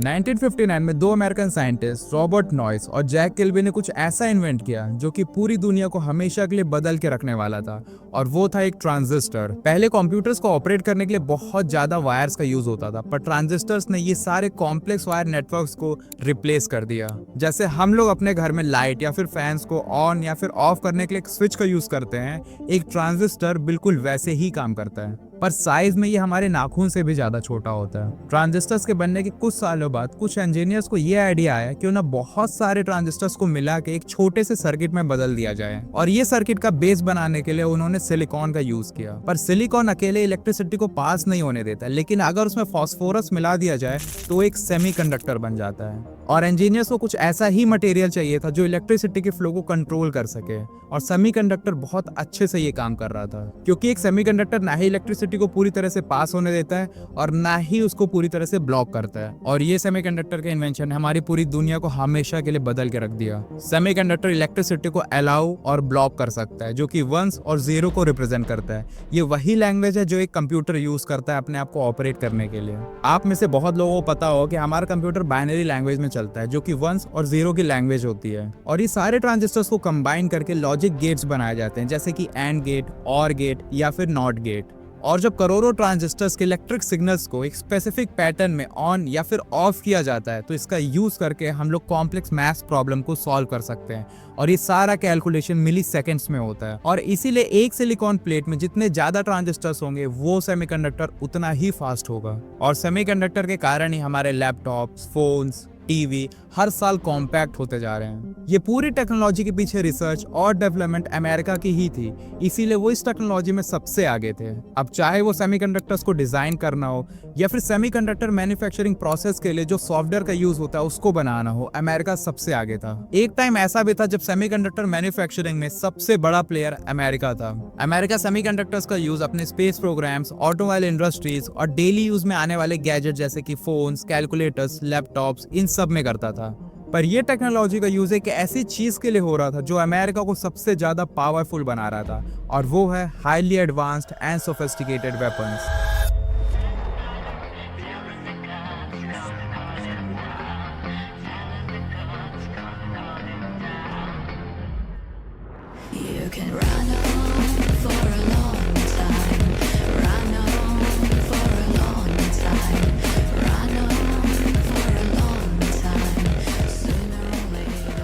1959 में दो American scientist Robert noise और जैक किल्बी ने कुछ ऐसा इन्वेंट किया जो कि पूरी दुनिया को हमेशा के लिए बदल के रखने वाला था, और वो था एक ट्रांजिस्टर। पहले कंप्यूटर्स को ऑपरेट करने के लिए बहुत ज्यादा वायर्स का यूज होता था, पर ट्रांजिस्टर्स ने ये सारे कॉम्प्लेक्स वायर नेटवर्क्स को रिप्लेस कर दिया। जैसे हम लोग अपने घर में लाइट या फिर फैंस को ऑन या फिर ऑफ करने के लिए एक स्विच का यूज करते हैं, एक ट्रांजिस्टर बिल्कुल वैसे ही काम करता है, पर साइज में ये हमारे नाखून से भी ज्यादा छोटा होता है। ट्रांजिस्टर्स के बनने के कुछ सालों बाद कुछ इंजीनियर्स को ये आइडिया आया कि उन्हें बहुत सारे ट्रांजिस्टर्स को मिला के एक छोटे से सर्किट में बदल दिया जाए, और ये सर्किट का बेस बनाने के लिए उन्होंने सिलिकॉन का यूज किया। पर सिलिकॉन अकेले इलेक्ट्रिसिटी को पास नहीं होने देता, लेकिन अगर उसमें फास्फोरस मिला दिया जाए तो एक सेमीकंडक्टर बन जाता है। और इंजीनियर्स को कुछ ऐसा ही मटेरियल चाहिए था जो इलेक्ट्रिसिटी के फ्लो को कंट्रोल कर सके, और सेमीकंडक्टर बहुत अच्छे से ये काम कर रहा था, क्योंकि एक सेमीकंडक्टर ना ही इलेक्ट्रिसिटी को पूरी तरह से पास होने देता है और ना ही उसको पूरी तरह से ब्लॉक करता है। और ये सेमीकंडक्टर के इन्वेंशन ने हमारी पूरी दुनिया को हमेशा के लिए बदल के रख दिया। सेमीकंडक्टर इलेक्ट्रिसिटी को अलाउ और ब्लॉक कर सकता है, जो कि 1 और 0 को रिप्रेजेंट करता है। ये वही लैंग्वेज है जो एक कंप्यूटर यूज करता है अपने आप को ऑपरेट करने के लिए। आप में से बहुत लोगों को पता हो कि हमारा कंप्यूटर बाइनरी लैंग्वेज में चलता है, जो कि 1 और 0 की लैंग्वेज होती है, और ये सारे ट्रांजिस्टर्स को कंबाइन करके लॉजिक गेट्स बनाए जाते हैं, जैसे कि एंड गेट, और गेट या फिर नॉट गेट। और जब करोड़ों ट्रांजिस्टर्स के इलेक्ट्रिक सिग्नल्स को एक स्पेसिफिक पैटर्न में ऑन या फिर ऑफ किया जाता है, तो इसका यूज करके हम लोग कॉम्प्लेक्स मैथ्स प्रॉब्लम को सॉल्व कर सकते हैं, और ये सारा कैलकुलेशन मिली सेकेंड्स में होता है। और इसीलिए एक सिलिकॉन प्लेट में जितने ज्यादा ट्रांजिस्टर्स होंगे वो सेमीकंडक्टर उतना ही फास्ट होगा, और सेमीकंडक्टर के कारण ही हमारे लैपटॉप्स, फोन्स, टीवी हर साल कॉम्पैक्ट होते जा रहे हैं। ये पूरी टेक्नोलॉजी के पीछे रिसर्च और डेवलपमेंट अमेरिका की ही थी, इसीलिए वो इस टेक्नोलॉजी में सबसे आगे थे। अब चाहे वो सेमीकंडक्टर्स को डिजाइन करना हो या फिर सेमीकंडक्टर मैन्युफैक्चरिंग प्रोसेस के लिए जो सॉफ्टवेयर का यूज होता है उसको बनाना हो, अमेरिका सबसे आगे था। एक टाइम ऐसा भी था जब सेमीकंडक्टर मैन्युफैक्चरिंग में सबसे बड़ा प्लेयर अमेरिका था। अमेरिका सेमीकंडक्टर्स का यूज अपने स्पेस प्रोग्राम्स, ऑटोमोबाइल इंडस्ट्रीज और डेली यूज में आने वाले गैजेट जैसे कि फोन्स, कैलकुलेटर्स, लैपटॉप्स, इन सब में करता था। पर यह टेक्नोलॉजी का यूज एक ऐसी चीज के लिए हो रहा था जो अमेरिका को सबसे ज्यादा पावरफुल बना रहा था, और वो है highly advanced and sophisticated weapons. You can run on for a long time, run on for a long time, run on for a long time, sooner or later.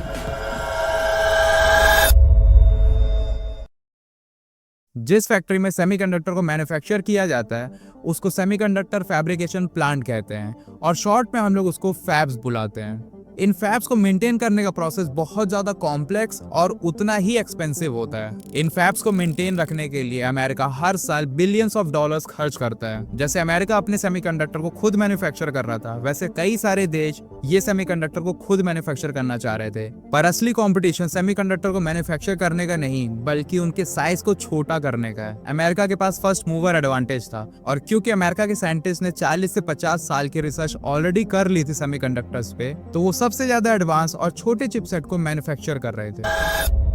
जिस फैक्ट्री में सेमीकंडक्टर को manufacture किया जाता है उसको semiconductor fabrication plant कहते हैं, और शॉर्ट में हम लोग उसको फैब्स बुलाते हैं। इन फैब्स को मेंटेन करने का प्रोसेस बहुत ज्यादा कॉम्प्लेक्स और उतना ही एक्सपेंसिव होता है। इन फैब्स को मेंटेन रखने के लिए अमेरिका हर साल बिलियंस ऑफ डॉलर्स खर्च करता है। जैसे अमेरिका अपने सेमीकंडक्टर को खुद मैन्युफैक्चर कर रहा था, वैसे कई सारे देश ये सेमीकंडक्टर को खुद मैन्युफैक्चर करना चाह रहे थे। पर असली कॉम्पिटिशन सेमीकंडक्टर को मैन्युफैक्चर करने का नहीं, बल्कि उनके साइज को छोटा करने का है। अमेरिका के पास फर्स्ट मूवर एडवांटेज था, और क्योंकि अमेरिका के साइंटिस्ट ने 40 से 50 साल की रिसर्च ऑलरेडी कर ली थी सेमीकंडक्टर्स पे, तो वो सबसे ज्यादा एडवांस और छोटे चिपसेट को मैन्युफैक्चर कर रहे थे।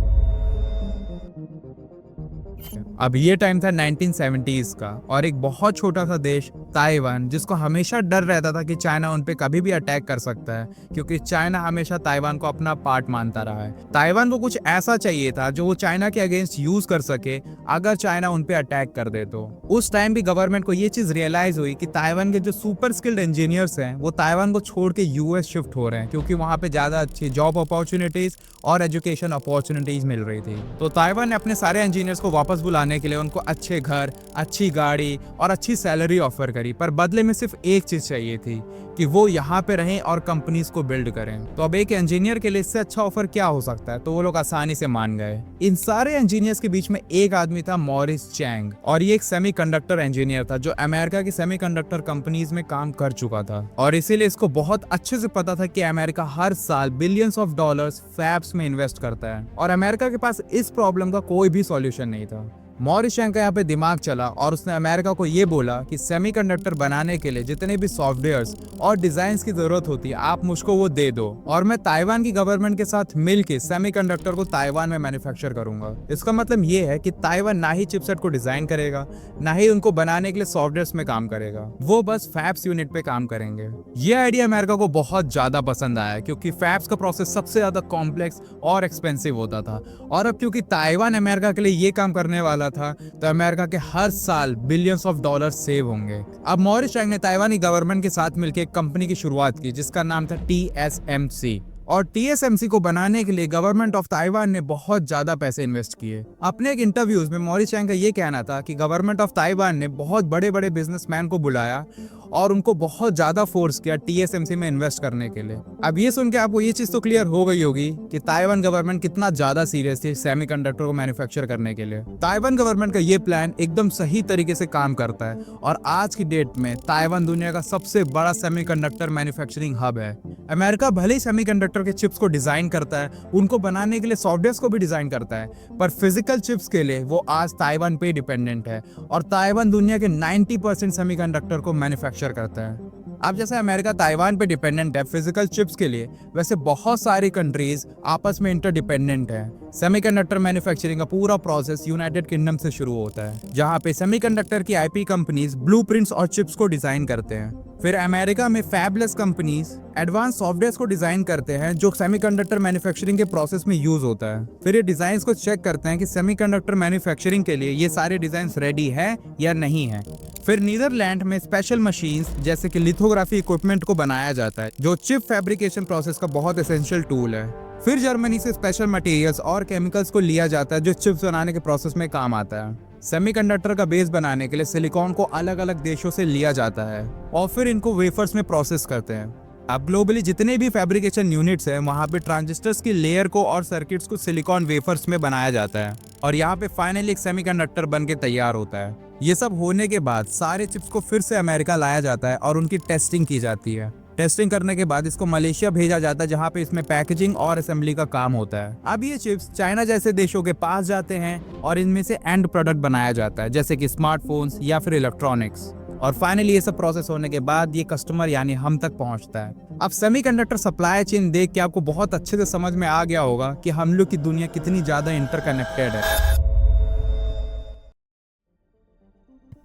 अब ये टाइम था 1970s का, और एक बहुत छोटा सा देश ताइवान, जिसको हमेशा डर रहता था कि चाइना उन पे कभी भी अटैक कर सकता है, क्योंकि चाइना हमेशा ताइवान को अपना पार्ट मानता रहा है। ताइवान को कुछ ऐसा चाहिए था जो वो चाइना के अगेंस्ट यूज कर सके अगर चाइना उन पे अटैक कर दे। तो उस टाइम भी गवर्नमेंट को ये चीज रियलाइज हुई कि ताइवान के जो सुपर स्किल्ड इंजीनियर्स हैं वो ताइवान को छोड़ के यूएस शिफ्ट हो रहे हैं, क्योंकि वहां पे ज्यादा अच्छी जॉब अपॉर्चुनिटीज और एजुकेशन अपॉर्चुनिटीज मिल रही थी। तो ताइवान ने अपने सारे इंजीनियर्स को वापस बुलाने के लिए उनको अच्छे घर, अच्छी गाड़ी और अच्छी सैलरी ऑफर करी, पर बदले में सिर्फ एक चीज चाहिए थी कि वो यहाँ पे रहें और कंपनीज को बिल्ड करें। तो अब एक इंजीनियर के लिए इससे अच्छा ऑफर क्या हो सकता है, तो वो लोग आसानी से मान गए। इन सारे इंजीनियर्स के बीच में एक आदमी था, मॉरिस चैंग, और ये एक सेमीकंडक्टर इंजीनियर था जो अमेरिका की सेमीकंडक्टर कंपनीज में काम कर चुका था, और इसीलिए इसको बहुत अच्छे से पता था कि अमेरिका हर साल बिलियंस ऑफ डॉलर्स फैब्स में इन्वेस्ट करता है, और अमेरिका के पास इस प्रॉब्लम का कोई भी सॉल्यूशन नहीं था। मॉरिस चैंग का यहाँ पे दिमाग चला और उसने अमेरिका को ये बोला कि सेमीकंडक्टर बनाने के लिए जितने भी सॉफ्टवेयर्स और डिजाइन्स की जरूरत होती है आप मुझको वो दे दो और मैं ताइवान की गवर्नमेंट के साथ मिलके सेमीकंडक्टर को ताइवान में मैन्युफैक्चर करूंगा। इसका मतलब ये है कि ताइवान ना ही चिपसेट को डिजाइन करेगा ना ही उनको बनाने के लिए सॉफ्टवेयर्स में काम करेगा, वो बस फैब्स यूनिट पे काम करेंगे। ये आइडिया अमेरिका को बहुत ज्यादा पसंद आया क्योंकि फैब्स का प्रोसेस सबसे ज्यादा कॉम्प्लेक्स और एक्सपेंसिव होता था और अब क्योंकि ताइवान अमेरिका के लिए ये काम करने वाला था तो अमेरिका के हर साल बिलियंस ऑफ डॉलर सेव होंगे। अब मॉरिस चैंग ने ताइवानी गवर्नमेंट के साथ मिलकर एक कंपनी की शुरुआत की जिसका नाम था TSMC और TSMC को बनाने के लिए गवर्नमेंट ऑफ ताइवान ने बहुत ज्यादा पैसे इन्वेस्ट किए। अपने एक इंटरव्यूज में मॉरिस चैंग का ये कहना था कि गवर्नमेंट ऑफ ताइवान ने बहुत बड़े बड़े बिजनेसमैन को बुलाया और उनको बहुत ज्यादा फोर्स किया TSMC में इन्वेस्ट करने के लिए। अब ये सुन के आपको ये चीज तो क्लियर हो गई होगी कि ताइवान गवर्नमेंट कितना ज्यादा सीरियस थी सेमीकंडक्टर को मैन्युफैक्चर करने के लिए। ताइवान गवर्नमेंट का ये प्लान एकदम सही तरीके से काम करता है और आज की डेट में ताइवान दुनिया का सबसे बड़ा सेमीकंडक्टर मैन्युफैक्चरिंग हब है। अमेरिका भले ही सेमीकंडक्टर के चिप्स को डिजाइन करता है, उनको बनाने के लिए सॉफ्टवेयर को भी डिजाइन करता है, पर फिजिकल चिप्स के लिए वो आज ताइवान पे डिपेंडेंट है और ताइवान दुनिया के 90% सेमीकंडक्टर को मैन्युफैक्चर करता है। अब जैसे अमेरिका ताइवान पे डिपेंडेंट है फिजिकल चिप्स के लिए, वैसे बहुत सारी कंट्रीज आपस में इंटरडिपेंडेंट है। सेमीकंडक्टर मैन्युफैक्चरिंग का पूरा प्रोसेस यूनाइटेड किंगडम से शुरू होता है जहां पे सेमीकंडक्टर की आईपी कंपनीज ब्लूप्रिंट्स और चिप्स को डिजाइन करते हैं। फिर अमेरिका में फैबलेस कंपनीज एडवांस सॉफ्टवेयर को डिजाइन करते हैं जो सेमीकंडक्टर मैन्युफैक्चरिंग के प्रोसेस में यूज होता है। फिर ये डिजाइन्स को चेक करते हैं कि सेमीकंडक्टर मैन्युफैक्चरिंग के लिए ये सारे डिजाइन्स रेडी है या नहीं है। फिर नीदरलैंड में स्पेशल मशीन्स जैसे कि लिथोग्राफी इक्विपमेंट को बनाया जाता है जो चिप फैब्रिकेशन प्रोसेस का बहुत एसेंशियल टूल है। फिर जर्मनी से स्पेशल मटेरियल्स और केमिकल्स को लिया जाता है जो चिप्स बनाने के प्रोसेस में काम आता है। सेमीकंडक्टर का बेस बनाने के लिए सिलिकॉन को अलग अलग देशों से लिया जाता है और फिर इनको वेफर्स में प्रोसेस करते हैं। अब ग्लोबली जितने भी फैब्रिकेशन यूनिट्स हैं वहाँ पे ट्रांजिस्टर्स की लेयर को और सर्किट्स को सिलिकॉन वेफर्स में बनाया जाता है और यहाँ पे फाइनली एक सेमीकंडक्टर बन के तैयार होता है। ये सब होने के बाद सारे चिप्स को फिर से अमेरिका लाया जाता है और उनकी टेस्टिंग की जाती है। टेस्टिंग करने के बाद इसको मलेशिया भेजा जाता है जहाँ पे इसमें पैकेजिंग और असेंबली का काम होता है। अब ये चिप्स चाइना जैसे देशों के पास जाते हैं और इनमें से एंड प्रोडक्ट बनाया जाता है जैसे कि स्मार्टफोन्स या फिर इलेक्ट्रॉनिक्स और फाइनली ये सब प्रोसेस होने के बाद ये कस्टमर यानी हम तक पहुंचता है। अब सेमीकंडक्टर सप्लाई चेन देख के आपको बहुत अच्छे से समझ में आ गया होगा कि हम लोग की दुनिया कितनी ज्यादा इंटरकनेक्टेड है।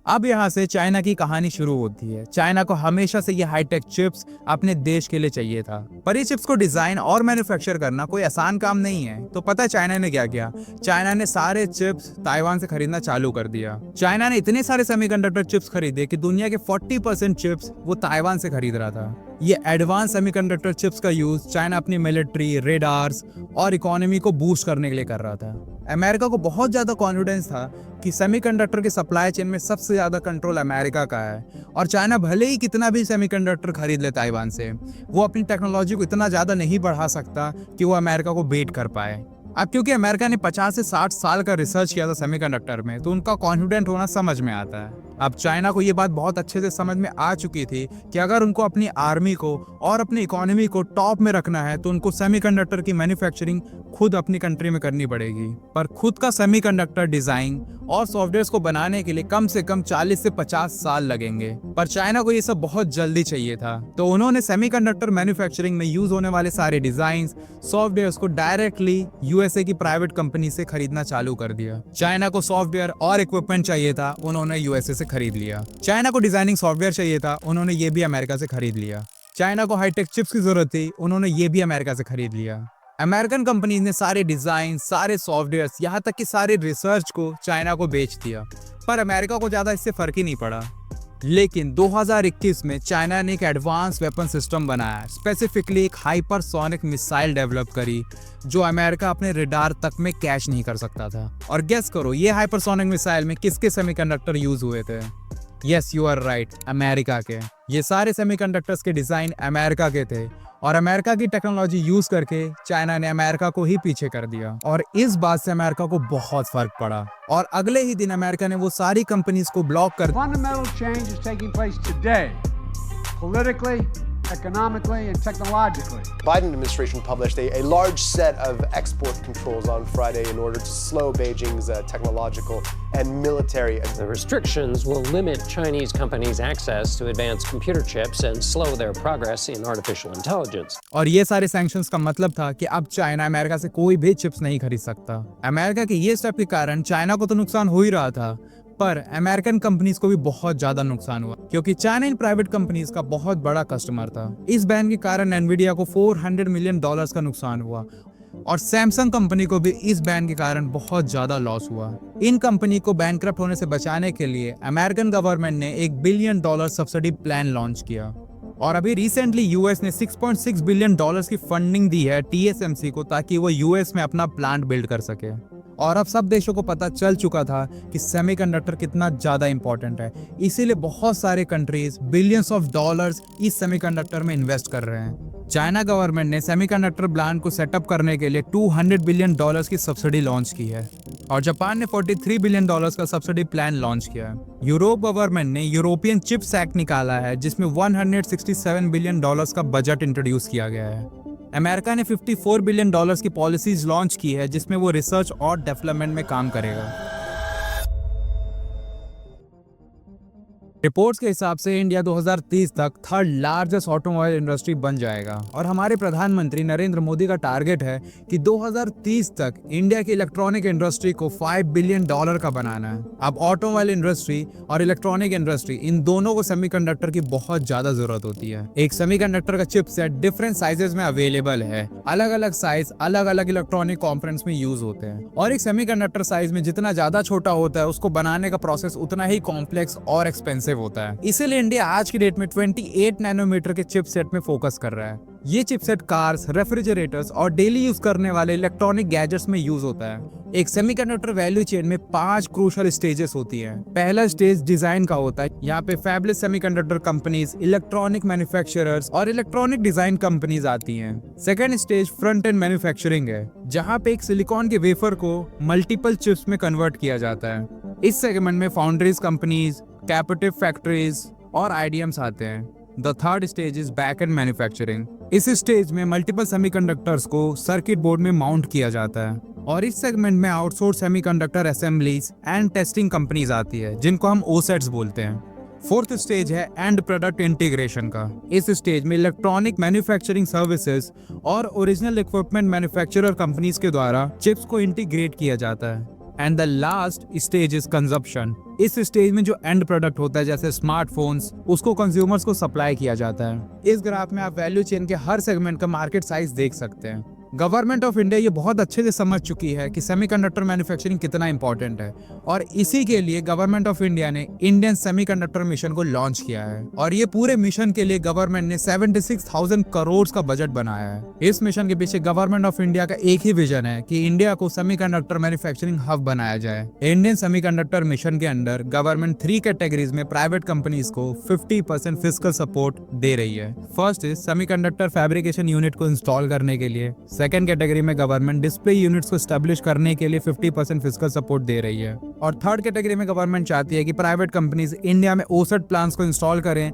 अब यहाँ से चाइना की कहानी शुरू होती है। चाइना को हमेशा से ये हाईटेक चिप्स अपने देश के लिए चाहिए था, पर ये चिप्स को डिजाइन और मैन्युफैक्चर करना कोई आसान काम नहीं है। तो पता है चाइना ने क्या किया? चाइना ने सारे चिप्स ताइवान से खरीदना चालू कर दिया। चाइना ने इतने सारे सेमीकंडक्टर चिप्स खरीदे कि दुनिया के 40% चिप्स वो ताइवान से खरीद रहा था। ये एडवांस सेमीकंडक्टर चिप्स का यूज चाइना अपनी मिलिट्री, रेडार्स और इकोनॉमी को बूस्ट करने के लिए कर रहा था। अमेरिका को बहुत ज्यादा कॉन्फिडेंस था कि सेमीकंडक्टर की सप्लाई चेन में सबसे ज्यादा कंट्रोल अमेरिका का है और चाइना भले ही कितना भी सेमीकंडक्टर खरीद ले ताइवान से, वो अपनी टेक्नोलॉजी को इतना ज्यादा नहीं बढ़ा सकता कि वो अमेरिका को बीट कर पाए। अब क्योंकि अमेरिका ने 50 से 60 साल का रिसर्च किया था सेमीकंडक्टर में, तो उनका कॉन्फिडेंट होना समझ में आता है। अब चाइना को ये बात बहुत अच्छे से समझ में आ चुकी थी कि अगर उनको अपनी आर्मी को और अपनी इकोनॉमी को टॉप में रखना है तो उनको सेमीकंडक्टर की मैन्युफैक्चरिंग खुद अपनी कंट्री में करनी पड़ेगी। पर खुद का सेमीकंडक्टर डिजाइन और सॉफ्टवेयर्स को बनाने के लिए कम से कम 40 से 50 साल लगेंगे, पर चाइना को ये सब बहुत जल्दी चाहिए था। तो उन्होंने सेमीकंडक्टर मैन्युफैक्चरिंग में यूज होने वाले सारे डिजाइन सॉफ्टवेयर्स को डायरेक्टली यूएसए की प्राइवेट कंपनी से खरीदना चालू कर दिया। चाइना को सॉफ्टवेयर और इक्विपमेंट चाहिए था, उन्होंने यूएसए से खरीद लिया। चाइना को डिजाइनिंग सॉफ्टवेयर चाहिए था, उन्होंने ये भी अमेरिका से खरीद लिया। चाइना को हाईटेक चिप्स की जरूरत थी, उन्होंने ये भी अमेरिका से खरीद लिया। अमेरिकन कंपनीज ने सारे डिजाइन, सारे सॉफ्टवेयर, यहाँ तक कि सारे रिसर्च को चाइना को बेच दिया, पर अमेरिका को ज्यादा इससे फर्क ही नहीं पड़ा। लेकिन 2021 में चाइना ने एक एडवांस वेपन सिस्टम बनाया, स्पेसिफिकली एक हाइपरसोनिक मिसाइल डेवलप करी जो अमेरिका अपने रडार तक में कैच नहीं कर सकता था। और गेस करो ये हाइपरसोनिक मिसाइल में किसके सेमीकंडक्टर यूज हुए थे? Yes, you are right, America के। ये सारे सेमीकंडक्टर्स के डिजाइन अमेरिका के थे और अमेरिका की टेक्नोलॉजी यूज करके चाइना ने अमेरिका को ही पीछे कर दिया और इस बात से अमेरिका को बहुत फर्क पड़ा और अगले ही दिन अमेरिका ने वो सारी कंपनीज को ब्लॉक कर Fundamental change is taking place today, politically, economically and technologically. Biden administration published a large set of export controls on Friday in order to slow Beijing's technological and military. The restrictions will limit Chinese companies' access to advanced computer chips and slow their progress in artificial intelligence. और ये सारे sanctions का मतलब था कि अब China America से कोई भी चिप्स नहीं खरीद सकता। अमेरिका के ये स्टेप के कारण चाइना को तो नुकसान हो ही रहा था, पर अमेरिकन कंपनीज को भी बहुत ज्यादा नुकसान हुआ, क्योंकि चाइना इन प्राइवेट कंपनीज का बहुत बड़ा कस्टमर था। इस बैन के कारण एनवीडिया को $400 मिलियन का नुकसान हुआ और सैमसंग कंपनी को भी इस बैन के कारण बहुत ज्यादा लॉस हुआ। इन कंपनी को बैंकरप्ट होने से बचाने के लिए अमेरिकन गवर्नमेंट ने $1 बिलियन सब्सिडी प्लान लॉन्च किया और अभी रिसेंटली यूएस ने $6.6 बिलियन की फंडिंग दी है TSMC को, ताकि वो यूएस में अपना प्लांट बिल्ड कर सके। और अब सब देशों को पता चल चुका था कि सेमीकंडक्टर कितना ज्यादा इंपॉर्टेंट है, इसीलिए बहुत सारे कंट्रीज बिलियंस ऑफ डॉलर्स इस सेमीकंडक्टर में इन्वेस्ट कर रहे हैं। चाइना गवर्नमेंट ने सेमीकंडक्टर प्लांट को सेटअप करने के लिए $200 बिलियन की सब्सिडी लॉन्च की है और जापान ने $43 बिलियन का सब्सिडी प्लान लॉन्च किया है। यूरोप गवर्नमेंट ने यूरोपियन चिप्स एक्ट निकाला है, जिसमें $167 बिलियन का बजट इंट्रोड्यूस किया गया है। अमेरिका ने $54 बिलियन की पॉलिसीज लॉन्च की है, जिसमें वो रिसर्च और डेवलपमेंट में काम करेगा। रिपोर्ट्स के हिसाब से इंडिया 2030 तक थर्ड लार्जेस्ट ऑटोमोबाइल इंडस्ट्री बन जाएगा और हमारे प्रधानमंत्री नरेंद्र मोदी का टारगेट है कि 2030 तक इंडिया की इलेक्ट्रॉनिक इंडस्ट्री को $5 बिलियन का बनाना है। अब ऑटोमोबाइल इंडस्ट्री और इलेक्ट्रॉनिक इंडस्ट्री, इन दोनों को सेमीकंडक्टर की बहुत ज्यादा जरूरत होती है। एक सेमीकंडक्टर का चिपसेट डिफरेंट साइजेस में अवेलेबल है, अलग अलग साइज अलग अलग इलेक्ट्रॉनिक कंपोनेंट्स में यूज होते हैं और एक सेमीकंडक्टर साइज में जितना ज्यादा छोटा होता है, उसको बनाने का प्रोसेस उतना ही कॉम्प्लेक्स और एक्सपेंसिव होता है। इसीलिए इंडिया आज की डेट में 28 नैनोमीटर के चिपसेट में फोकस कर रहा है। ये चिपसेट कार्स, रेफ्रिजरेटर्स और डेली यूज करने वाले इलेक्ट्रॉनिक गैजेट्स में यूज होता है। एक सेमीकंडक्टर वैल्यू चेन में 5 क्रूशियल स्टेजेस होती हैं। पहला स्टेज डिजाइन का होता है, यहाँ पे fabulous semiconductor companies, electronic manufacturers और इलेक्ट्रॉनिक डिजाइन कंपनीज आती हैं। Second stage front end manufacturing है, जहाँ पे एक सिलिकॉन के वेफर को मल्टीपल चिप्स में कन्वर्ट किया जाता है। इस सेगमेंट में फाउंड्रीज कंपनीज, कैपेटिव फैक्ट्रीज और आईडीएम्स आते हैं। The third stage is back and manufacturing. इस स्टेज में मल्टीपल सेमीकंडक्टर्स को सर्किट बोर्ड में माउंट किया जाता है और इस सेगमेंट में outsource semiconductor assemblies and testing companies आती है, जिनको हम ओसेट्स बोलते हैं। फोर्थ स्टेज है एंड प्रोडक्ट इंटीग्रेशन का। इस स्टेज में इलेक्ट्रॉनिक मैन्युफैक्चरिंग सर्विसेज और ओरिजिनल इक्विपमेंट मैन्युफैक्चरर कंपनीज के द्वारा चिप्स को इंटीग्रेट किया जाता है। And the last stage is consumption. इस स्टेज में जो एंड प्रोडक्ट होता है, जैसे स्मार्टफोन्स, उसको कंज्यूमर्स को सप्लाई किया जाता है। इस ग्राफ में आप वैल्यू चेन के हर सेगमेंट का मार्केट साइज देख सकते हैं। गवर्नमेंट ऑफ इंडिया ये बहुत अच्छे से समझ चुकी है कि सेमीकंडक्टर मैन्युफैक्चरिंग कितना इंपॉर्टेंट है और इसी के लिए गवर्नमेंट ऑफ इंडिया ने इंडियन सेमीकंडक्टर मिशन को लॉन्च किया है और ये पूरे मिशन के लिए गवर्नमेंट ने 76,000 करोड़ का बजट बनाया है। इस मिशन के पीछे गवर्नमेंट ऑफ इंडिया का एक ही विजन है कि इंडिया को सेमीकंडक्टर मैन्युफैक्चरिंग हब बनाया जाए। इंडियन सेमीकंडक्टर मिशन के अंडर गवर्नमेंट 3 कैटेगरीज में प्राइवेट कंपनीज को 50% फिस्कल सपोर्ट दे रही है। First is semiconductor fabrication unit को इंस्टॉल करने के लिए। सेकेंड कैटेगरी में गवर्नमेंट डिस्प्ले यूनिट्स को स्टैब्लिश करने के लिए 50% फिस्कल सपोर्ट दे रही है और थर्ड कैटेगरी में गवर्नमेंट चाहती है कि प्राइवेट कंपनीज इंडिया में ओसेट प्लांट्स को इंस्टॉल करें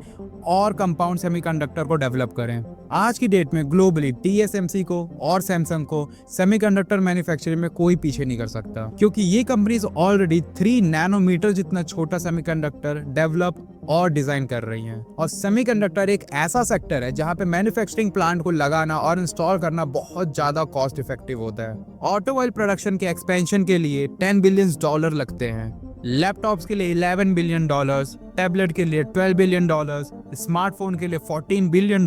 और कंपाउंड सेमीकंडक्टर को डेवलप करें। आज की डेट में ग्लोबली TSMC को और सैमसंग को सेमीकंडक्टर मैन्युफैक्चरिंग में कोई पीछे नहीं कर सकता, क्योंकि ये कंपनीज ऑलरेडी 3 नैनोमीटर जितना छोटा सेमीकंडक्टर डेवलप और डिजाइन कर रही हैं। और सेमीकंडक्टर एक ऐसा सेक्टर है जहां पे मैन्युफैक्चरिंग प्लांट को लगाना और इंस्टॉल करना बहुत ज्यादा कॉस्ट इफेक्टिव होता है। ऑटोमोबाइल प्रोडक्शन के एक्सपेंशन के लिए $10 बिलियन लगते हैं, लैपटॉप्स के लिए $11 बिलियन, टैबलेट के लिए $12 बिलियन, स्मार्टफोन के लिए $14 बिलियन,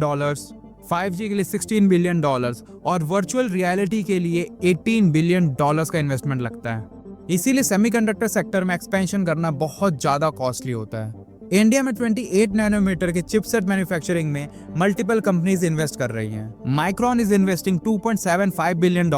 5G के लिए $16 बिलियन और वर्चुअल रियलिटी के लिए $18 बिलियन का इन्वेस्टमेंट लगता है। इसीलिए सेमीकंडक्टर सेक्टर में एक्सपेंशन करना बहुत ज्यादा कॉस्टली होता है। इंडिया में 28 नैनोमीटर के चिपसेट मैन्युफैक्चरिंग में मल्टीपल कंपनीज इन्वेस्ट कर रही हैं। Micron is investing $2.75 billion,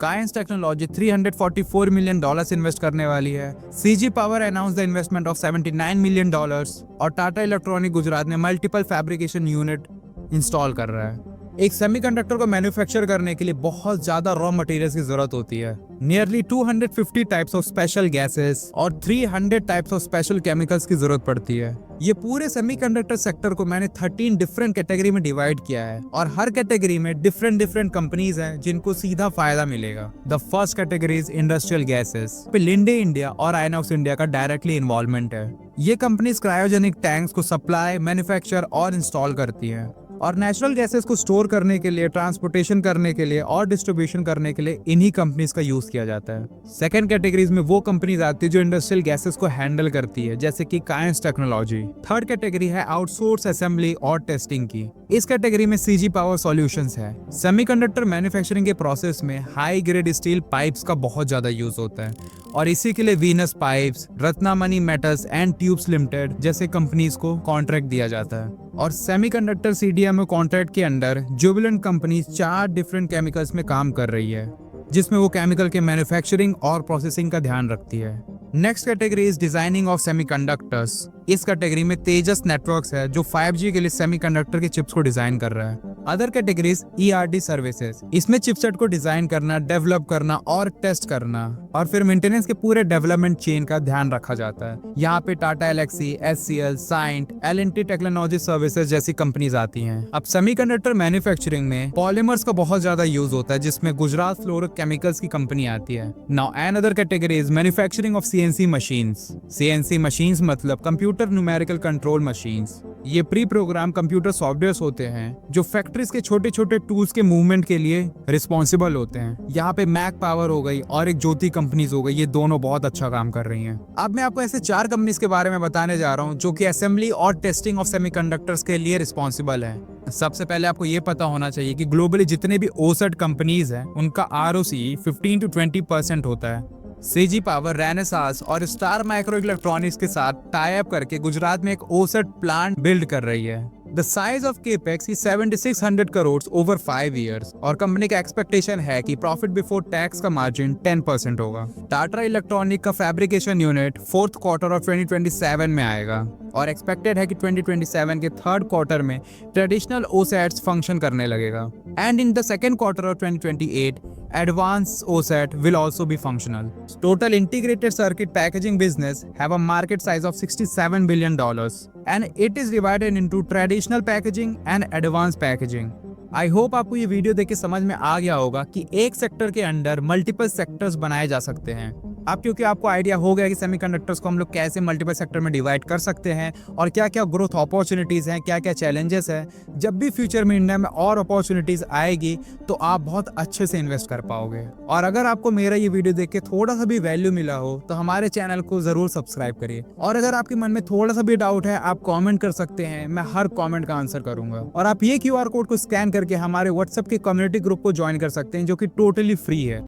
Kaynes technology $344 million invest करने वाली है। CG power announce the investment of $79 million और टाटा इलेक्ट्रॉनिक गुजरात ने मल्टीपल फैब्रिकेशन यूनिट इंस्टॉल कर रहा है। एक सेमीकंडक्टर को मैन्युफैक्चर करने के लिए बहुत ज्यादा रॉ मटेरियल्स की जरूरत होती है। Nearly 250 types of special gases और 300 टाइप्स ऑफ स्पेशल केमिकल्स की जरूरत पड़ती है। ये पूरे सेमीकंडक्टर सेक्टर को मैंने 13 डिफरेंट कैटेगरी में डिवाइड किया है और हर कैटेगरी में डिफरेंट कंपनीज हैं जिनको सीधा फायदा मिलेगा। The first category is industrial gases पे लिंडे इंडिया और आइनॉक्स इंडिया का डायरेक्टली इन्वॉल्वमेंट है। ये कंपनीज क्रायोजेनिक टैंक्स को सप्लाई, मैन्युफैक्चर और इंस्टॉल करती हैं और नेचुरल गैसेस को स्टोर करने के लिए, ट्रांसपोर्टेशन करने के लिए और डिस्ट्रीब्यूशन करने के लिए इन्हीं कंपनीज का यूज किया जाता है। सेकंड कैटेगरीज में वो कंपनीज आती है जो इंडस्ट्रियल गैसेस को हैंडल करती है, जैसे कि कायंस टेक्नोलॉजी। थर्ड कैटेगरी है आउटसोर्स असेंबली और टेस्टिंग की। इस कैटेगरी में सीजी पावर सॉल्यूशंस है। सेमीकंडक्टर मैन्युफैक्चरिंग के प्रोसेस में हाई ग्रेड स्टील पाइप्स का बहुत ज्यादा यूज होता है और इसी के लिए Venus pipes, Ratnamani metals and tubes limited जैसे कंपनीज को कॉन्ट्रैक्ट दिया जाता है। और सेमीकंडक्टर सीडीएमओ कॉन्ट्रैक्ट के under Jubilant company 4 different chemicals में काम कर रही है, जिसमें वो केमिकल के मैन्युफैक्चरिंग और प्रोसेसिंग का ध्यान रखती है। Next category is designing of semiconductors. इस कैटेगरी में तेजस नेटवर्क्स है जो 5G के लिए सेमीकंडक्टर के चिप्स को डिजाइन कर रहा है। अदर कैटेगरीज ERD सर्विसेज, इसमें चिपसेट को डिजाइन करना, डेवलप करना और टेस्ट करना और फिर मेंटेनेंस के पूरे डेवलपमेंट चेन का ध्यान रखा जाता है। यहाँ पे Tata Elxsi, SCL, Cyient, L&T technology services जैसी कंपनीज आती हैं। अब सेमीकंडक्टर मैन्युफैक्चरिंग में पॉलीमर्स का बहुत ज्यादा यूज होता है, जिसमें गुजरात फ्लोरोकेमिकल्स की कंपनी आती है। Now another category is manufacturing of CNC machines. CNC machines मतलब कंप्यूटर न्यूमेरिकल कंट्रोल मशीन्स। ये प्री प्रोग्राम कंप्यूटर सॉफ्टवेयर्स होते हैं जो फैक्ट्रीज के छोटे छोटे टूल्स के मूवमेंट के लिए रिस्पॉन्सिबल होते हैं। यहाँ पे मैक पावर हो गई और एक ज्योति कंपनीज हो गई, ये दोनों बहुत अच्छा काम कर रही हैं। अब मैं आपको ऐसे 4 कंपनीज के बारे में बताने जा रहा हूँ जो कि असेंबली और टेस्टिंग ऑफ सेमीकंडक्टर्स के लिए रिस्पॉन्सिबल है। सबसे पहले आपको ये पता होना चाहिए कि ग्लोबली जितने भी OSAT कंपनीज हैं उनका ROCE 15 to 20% होता है। सीजी पावर, रेनेसास और स्टार माइक्रो इलेक्ट्रॉनिक्स के साथ टाई अप करके गुजरात में एक OSAT प्लांट बिल्ड कर रही है। The size of capex is 7600 crore over 5 years और कंपनी का एक्सपेक्टेशन है कि प्रॉफिट बिफोर टैक्स का मार्जिन 10% होगा। टाटा इलेक्ट्रॉनिक का fabrication unit 4th quarter of 2027 में आएगा और एक्सपेक्टेड है कि 2027 के 3rd क्वार्टर में ट्रेडिशनल OSATs फंक्शन करने लगेगा and in the 2nd quarter of 2028 advanced OSAT will also be functional. Total integrated circuit packaging business have a market size of $67 billion and it is divided into traditional packaging and advanced packaging. I hope आपको ये video देख के समझ में आ गया होगा कि एक सेक्टर के अंडर मल्टीपल सेक्टर्स बनाए जा सकते हैं। अब क्योंकि आपको आइडिया हो गया कि सेमीकंडक्टर्स को हम लोग कैसे मल्टीपल सेक्टर में डिवाइड कर सकते हैं और क्या क्या ग्रोथ अपॉर्चुनिटीज हैं, क्या क्या चैलेंजेस हैं, जब भी फ्यूचर में इंडिया में और अपॉर्चुनिटीज आएगी तो आप बहुत अच्छे से इन्वेस्ट कर पाओगे। और अगर आपको मेरा ये वीडियो देख के थोड़ा सा भी वैल्यू मिला हो तो हमारे चैनल को जरूर सब्सक्राइब करिए और अगर आपके मन में थोड़ा सा भी डाउट है आप कॉमेंट कर सकते हैं, मैं हर कॉमेंट का आंसर करूंगा। और आप ये QR कोड को स्कैन करके हमारे WhatsApp के कम्युनिटी ग्रुप को ज्वाइन कर सकते हैं जो कि टोटली फ्री है।